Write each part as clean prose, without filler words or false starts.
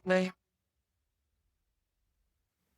Right.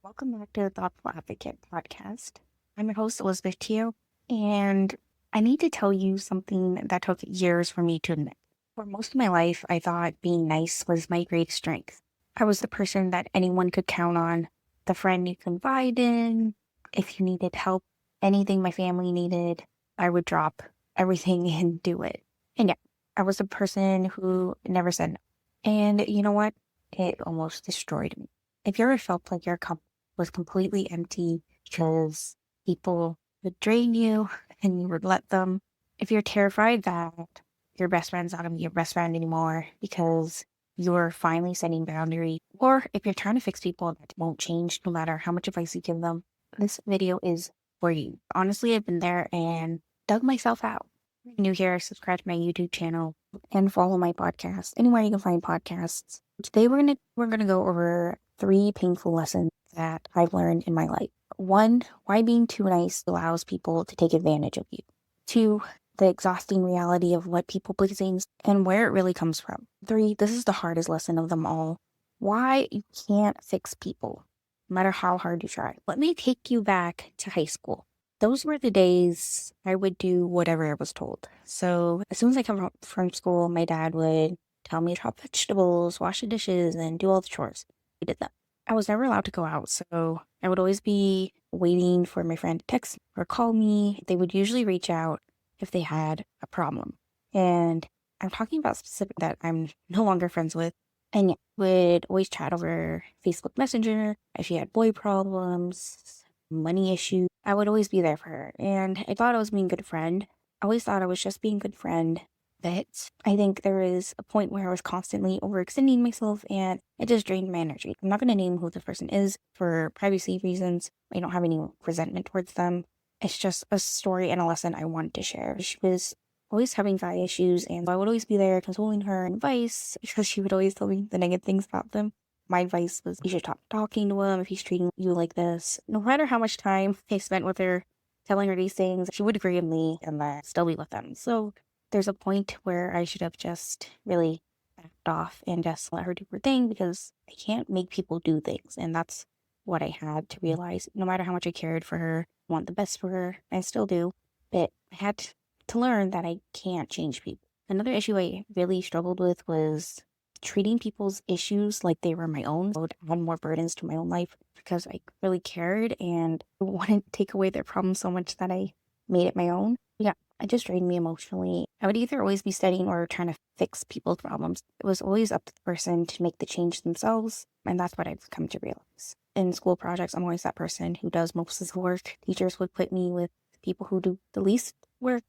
Welcome back to the Thoughtful Advocate podcast. I'm your host, Elizabeth Teo, and I need to tell you something that took years for me to admit. For most of my life, I thought being nice was my greatest strength. I was the person that anyone could count on, the friend you confide in. If you needed help, anything my family needed, I would drop everything and do it. And yeah, I was a person who never said no. And you know what? It almost destroyed me. If you ever felt like your cup was completely empty because people would drain you and you would let them, if you're terrified that your best friend's not going to be your best friend anymore because you're finally setting boundaries, or if you're trying to fix people that won't change no matter how much advice you give them, this video is for you. Honestly, I've been there and dug myself out. If you're new here, subscribe to my YouTube channel and follow my podcast anywhere you can find podcasts. Today we're gonna go over 3 painful lessons that I've learned in my life. 1, why being too nice allows people to take advantage of you. 2, the exhausting reality of what people pleasing is and where it really comes from. 3, this is the hardest lesson of them all. Why you can't fix people, no matter how hard you try. Let me take you back to high school. Those were the days I would do whatever I was told. So as soon as I come from school, my dad would tell me to chop vegetables, wash the dishes, and do all the chores. I did that. I was never allowed to go out, so I would always be waiting for my friend to text or call me. They would usually reach out if they had a problem. And I'm talking about specific that I'm no longer friends with. And yeah, would always chat over Facebook Messenger if she had boy problems, money issues. I would always be there for her. And I thought I was being a good friend. I always thought I was just being a good friend. But I think there is a point where I was constantly overextending myself and it just drained my energy. I'm not going to name who the person is for privacy reasons. I don't have any resentment towards them. It's just a story and a lesson I wanted to share. She was always having guy issues, and I would always be there consoling her and advice because she would always tell me the negative things about them. My advice was you should stop talking to him if he's treating you like this. No matter how much time I spent with her telling her these things, she would agree with me and then still be with them. So there's a point where I should have just really backed off and just let her do her thing because I can't make people do things. And that's what I had to realize. No matter how much I cared for her, want the best for her, I still do. But I had to learn that I can't change people. Another issue I really struggled with was treating people's issues like they were my own. I would add more burdens to my own life because I really cared and I wanted to take away their problems so much that I made it my own. Yeah, it just drained me emotionally. I would either always be studying or trying to fix people's problems. It was always up to the person to make the change themselves, and that's what I've come to realize. In school projects, I'm always that person who does most of the work. Teachers would put me with people who do the least work.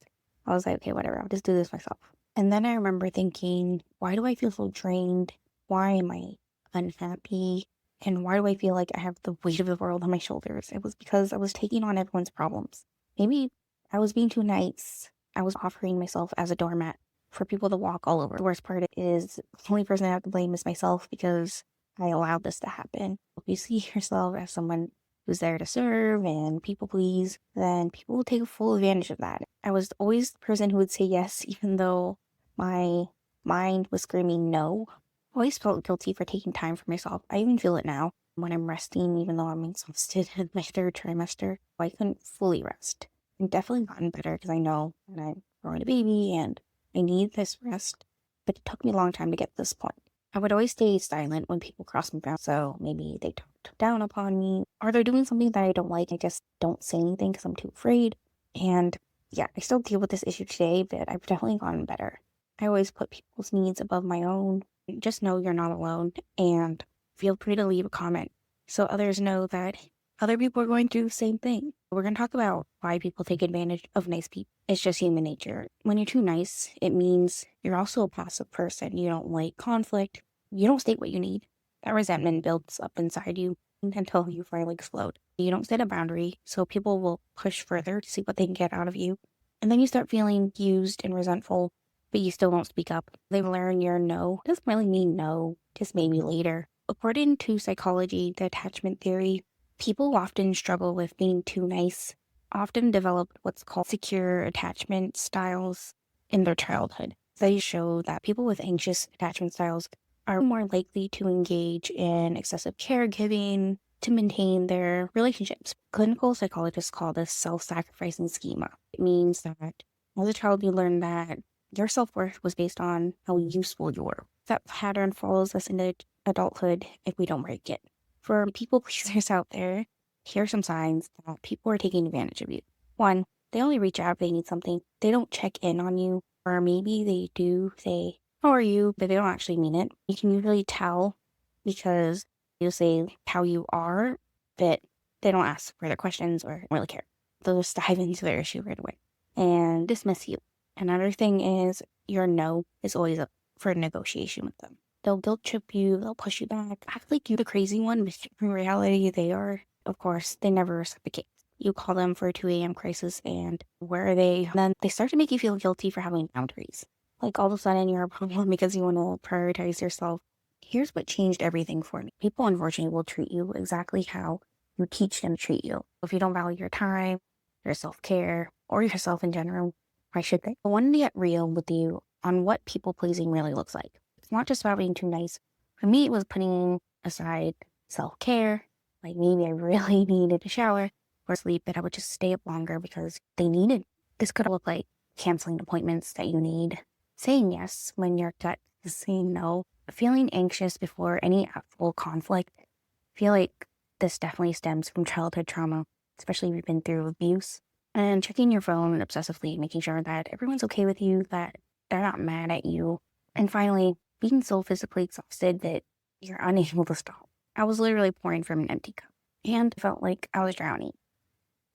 I was like, okay, whatever, I'll just do this myself. And then I remember thinking, why do I feel so drained? Why am I unhappy? And why do I feel like I have the weight of the world on my shoulders? It was because I was taking on everyone's problems. Maybe I was being too nice. I was offering myself as a doormat for people to walk all over. The worst part is the only person I have to blame is myself because I allowed this to happen. If you see yourself as someone who's there to serve and people please, then people will take full advantage of that. I was always the person who would say yes, even though my mind was screaming no. I always felt guilty for taking time for myself. I even feel it now when I'm resting, even though I'm exhausted in my 3rd trimester. I couldn't fully rest. I've definitely gotten better because I know that I'm growing a baby and I need this rest, but it took me a long time to get to this point. I would always stay silent when people cross me down, so maybe they talked down upon me, or they're doing something that I don't like. I just don't say anything because I'm too afraid. And yeah, I still deal with this issue today, but I've definitely gotten better. I always put people's needs above my own. Just know you're not alone, and feel free to leave a comment so others know that other people are going through the same thing. We're going to talk about why people take advantage of nice people. It's just human nature. When you're too nice, it means you're also a passive person. You don't like conflict. You don't state what you need. That resentment builds up inside you until you finally explode. You don't set a boundary, so people will push further to see what they can get out of you. And then you start feeling used and resentful, but you still don't speak up. They learn your no doesn't really mean no, just maybe later. According to psychology, the attachment theory, people often struggle with being too nice, often develop what's called secure attachment styles in their childhood. Studies show that people with anxious attachment styles are more likely to engage in excessive caregiving to maintain their relationships. Clinical psychologists call this self-sacrificing schema. It means that as a child, you learn that your self-worth was based on how useful you were. That pattern follows us into adulthood if we don't break it. For people pleasers out there, here are some signs that people are taking advantage of you. 1, they only reach out if they need something. They don't check in on you, or maybe they do say, "How are you?" but they don't actually mean it. You can usually tell because you say how you are, but they don't ask further questions or really care. They'll just dive into their issue right away and dismiss you. Another thing is your no is always up for negotiation with them. They'll guilt trip you, they'll push you back, act like you're the crazy one, but in reality they are. Of course, they never reciprocate. You call them for a 2 a.m. crisis and where are they? And then they start to make you feel guilty for having boundaries. Like all of a sudden you're a problem because you want to prioritize yourself. Here's what changed everything for me. People unfortunately will treat you exactly how you teach them to treat you. If you don't value your time, your self-care, or yourself in general, why should they? I wanted to get real with you on what people pleasing really looks like. It's not just about being too nice. For me, it was putting aside self-care. Like maybe I really needed a shower or sleep, but I would just stay up longer because they needed. This could look like canceling appointments that you need, saying yes when your gut is saying no, feeling anxious before any actual conflict. I feel like this definitely stems from childhood trauma, especially if you've been through abuse. And checking your phone obsessively, making sure that everyone's okay with you, that they're not mad at you. And finally, being so physically exhausted that you're unable to stop. I was literally pouring from an empty cup and felt like I was drowning.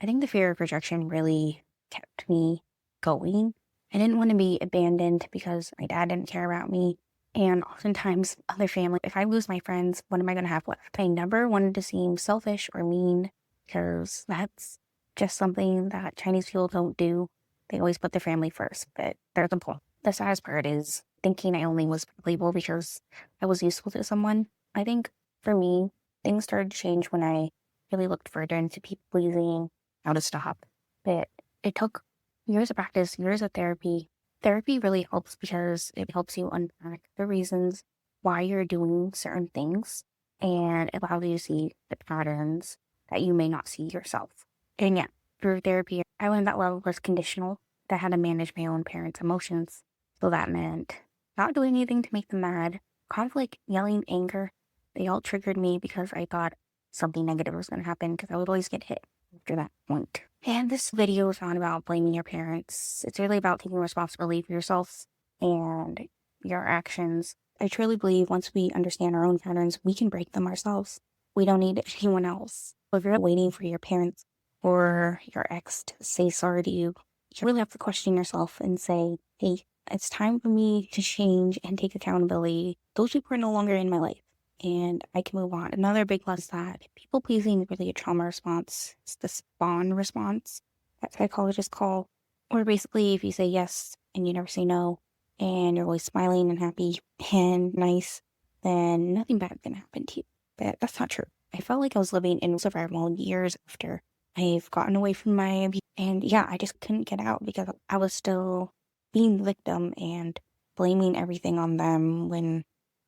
I think the fear of rejection really kept me going. I didn't want to be abandoned because my dad didn't care about me. And oftentimes other family, if I lose my friends, what am I going to have left? I never wanted to seem selfish or mean because that's just something that Chinese people don't do. They always put their family first, but there's a point. The saddest part is thinking I only was valuable because I was useful to someone. I think for me, things started to change when I really looked further into people pleasing, how to stop. But it took years of practice, years of therapy. Therapy really helps because it helps you unpack the reasons why you're doing certain things and it allows you to see the patterns that you may not see yourself. And yeah, through therapy, I learned that love was conditional, that I had to manage my own parents' emotions. So that meant not doing anything to make them mad. Conflict, yelling, anger, they all triggered me because I thought something negative was going to happen because I would always get hit after that point. And this video is not about blaming your parents. It's really about taking responsibility for yourselves and your actions. I truly believe once we understand our own patterns, we can break them ourselves. We don't need anyone else. If you're waiting for your parents or your ex to say sorry to you, you really have to question yourself and say, hey, it's time for me to change and take accountability. Those people are no longer in my life and I can move on. Another big lesson is that people pleasing is really a trauma response. It's the spawn response that psychologists call, or basically if you say yes and you never say no and you're always smiling and happy and nice, then nothing bad can happen to you. But that's not true. I felt like I was living in survival years after I've gotten away from my abuse. And yeah, I just couldn't get out because I was still being the victim and blaming everything on them when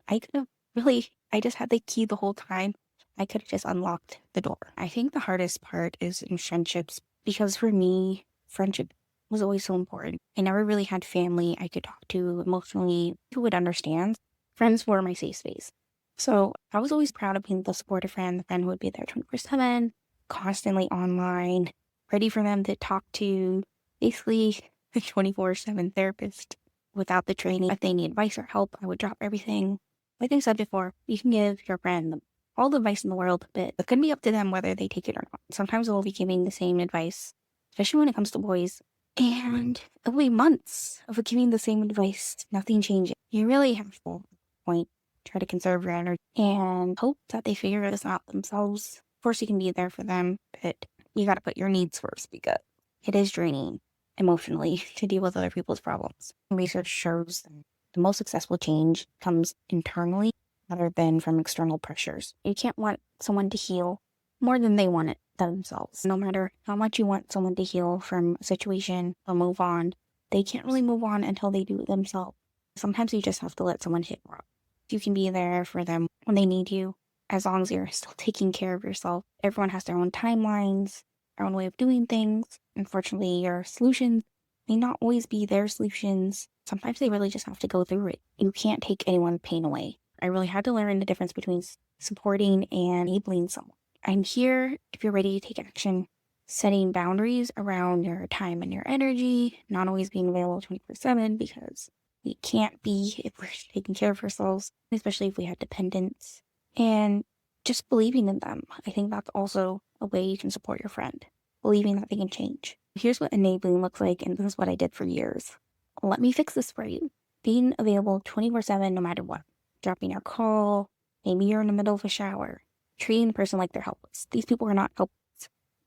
I could have really, I just had the key the whole time. I could have just unlocked the door. I think the hardest part is in friendships because for me, friendship was always so important. I never really had family I could talk to emotionally who would understand. Friends were my safe space. So I was always proud of being the supportive friend, the friend who would be there 24/7, constantly online, ready for them to talk to, basically a 24/7 therapist. Without the training, if they need advice or help, I would drop everything. Like I said before, you can give your friend all the advice in the world, but it can be up to them whether they take it or not. Sometimes they'll be giving the same advice, especially when it comes to boys. And it'll be months of giving the same advice, nothing changes. You really have to point, try to conserve your energy and hope that they figure this out themselves. Of course, you can be there for them, but you got to put your needs first because it is draining emotionally to deal with other people's problems. Research shows that the most successful change comes internally rather than from external pressures. You can't want someone to heal more than they want it themselves. No matter how much you want someone to heal from a situation or move on, they can't really move on until they do it themselves. Sometimes you just have to let someone hit rock You can be there for them when they need you, as long as you're still taking care of yourself. Everyone has their own timelines, their own way of doing things. Unfortunately, your solutions may not always be their solutions. Sometimes they really just have to go through it. You can't take anyone's pain away. I really had to learn the difference between supporting and enabling someone. I'm here if you're ready to take action, setting boundaries around your time and your energy, not always being available 24/7 because we can't be if we're taking care of ourselves, especially if we have dependents, and just believing in them. I think that's also a way you can support your friend, believing that they can change. Here's what enabling looks like, and this is what I did for years. Let me fix this for you. Being available 24/7 no matter what. Dropping your call, maybe you're in the middle of a shower, treating the person like they're helpless. These people are not helpless.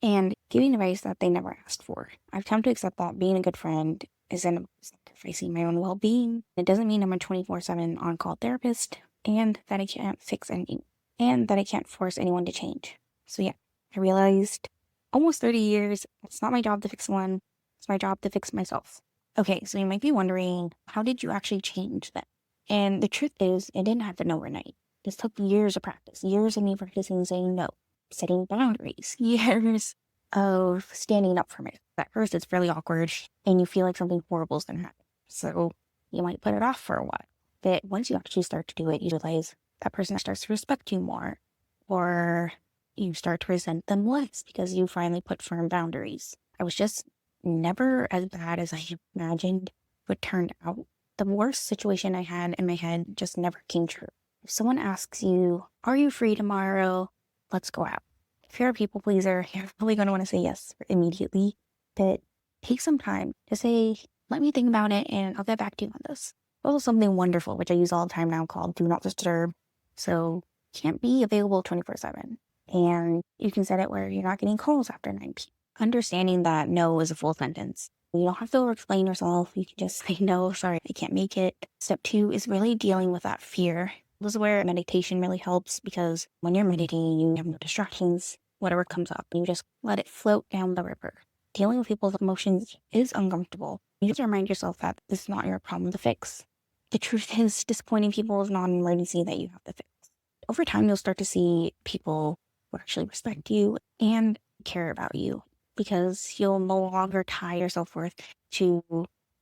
And giving advice that they never asked for. I've come to accept that being a good friend isn't about sacrificing my own well-being. It doesn't mean I'm a 24/7 on-call therapist, and that I can't fix anything, and that I can't force anyone to change. So yeah, I realized almost 30 years, it's not my job to fix someone, it's my job to fix myself. Okay, so you might be wondering, how did you actually change that? And the truth is, it didn't happen overnight. This took years of practice, years of me practicing saying no, setting boundaries, years of standing up for myself. At first, it's really awkward, and you feel like something horrible is going to happen. So you might put it off for a while. But once you actually start to do it, you realize that person starts to respect you more, or you start to resent them less because you finally put firm boundaries. I was just never as bad as I imagined what turned out. The worst situation I had in my head just never came true. If someone asks you, are you free tomorrow? Let's go out. If you're a people pleaser, you're probably going to want to say yes immediately, but take some time to say, let me think about it and I'll get back to you on this. Also something wonderful, which I use all the time now, called do not disturb. So can't be available 24/7. And you can set it where you're not getting calls after 9 p.m. Understanding that no is a full sentence. You don't have to explain yourself. You can just say, no, sorry, I can't make it. Step 2 is really dealing with that fear. This is where meditation really helps, because when you're meditating, you have no distractions. Whatever comes up, you just let it float down the river. Dealing with people's emotions is uncomfortable. You just remind yourself that this is not your problem to fix. The truth is, disappointing people is not an emergency that you have to fix. Over time, you'll start to see people who actually respect you and care about you, because you'll no longer tie your self-worth to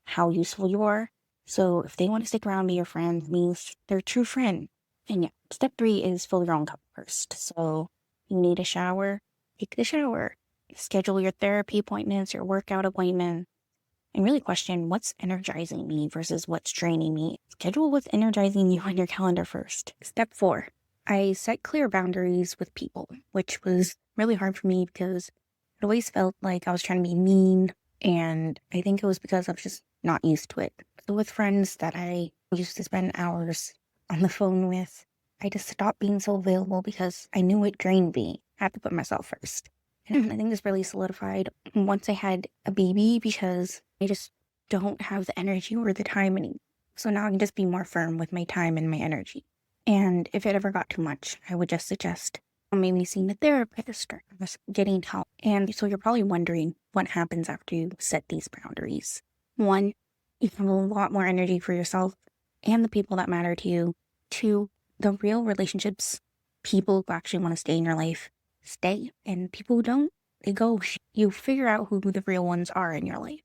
how useful you are. So if they want to stick around and be your friend, it means they're a true friend. And yeah, step 3 is fill your own cup first. So you need a shower, take the shower. Schedule your therapy appointments, your workout appointments, and really question what's energizing me versus what's draining me. Schedule what's energizing you on your calendar first. Step 4, I set clear boundaries with people, which was really hard for me because it always felt like I was trying to be mean, and I think it was because I was just not used to it. So with friends that I used to spend hours on the phone with, I just stopped being so available because I knew it drained me. I had to put myself first. And I think this really solidified once I had a baby, because I just don't have the energy or the time anymore. So now I can just be more firm with my time and my energy. And if it ever got too much, I would just suggest maybe seeing a therapist or just getting help. And so you're probably wondering what happens after you set these boundaries. 1, you have a lot more energy for yourself and the people that matter to you. 2, the real relationships, people who actually want to stay in your life, stay, and people who don't, they go. You figure out who the real ones are in your life.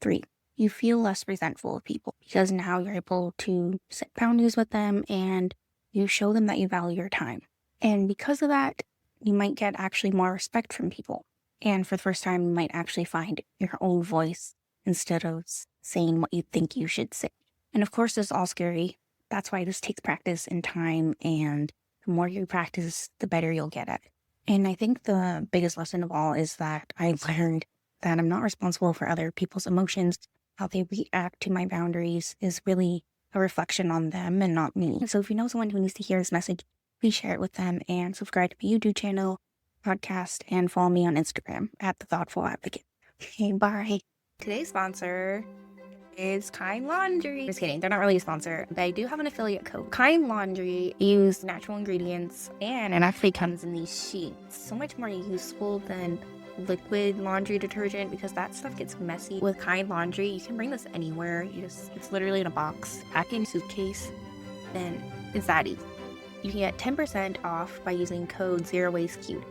3, you feel less resentful of people because now you're able to set boundaries with them and you show them that you value your time. And because of that, you might get actually more respect from people. And for the first time, you might actually find your own voice instead of saying what you think you should say. And of course, it's all scary. That's why this takes practice and time, and the more you practice, the better you'll get at it. And I think the biggest lesson of all is that I learned that I'm not responsible for other people's emotions. How they react to my boundaries is really a reflection on them and not me. So if you know someone who needs to hear this message, please share it with them, and subscribe to my YouTube channel, podcast, and follow me on Instagram at The Thoughtful Advocate. Okay, bye. Today's sponsor is Kind Laundry. Just kidding, they're not really a sponsor, but I do have an affiliate code. Kind Laundry use natural ingredients, and it actually comes in these sheets. So much more useful than liquid laundry detergent, because that stuff gets messy. With Kind Laundry, you can bring this anywhere. It's literally in a box, packed in a suitcase, and It's that easy. You can get 10% off by using code ZeroWasteCute.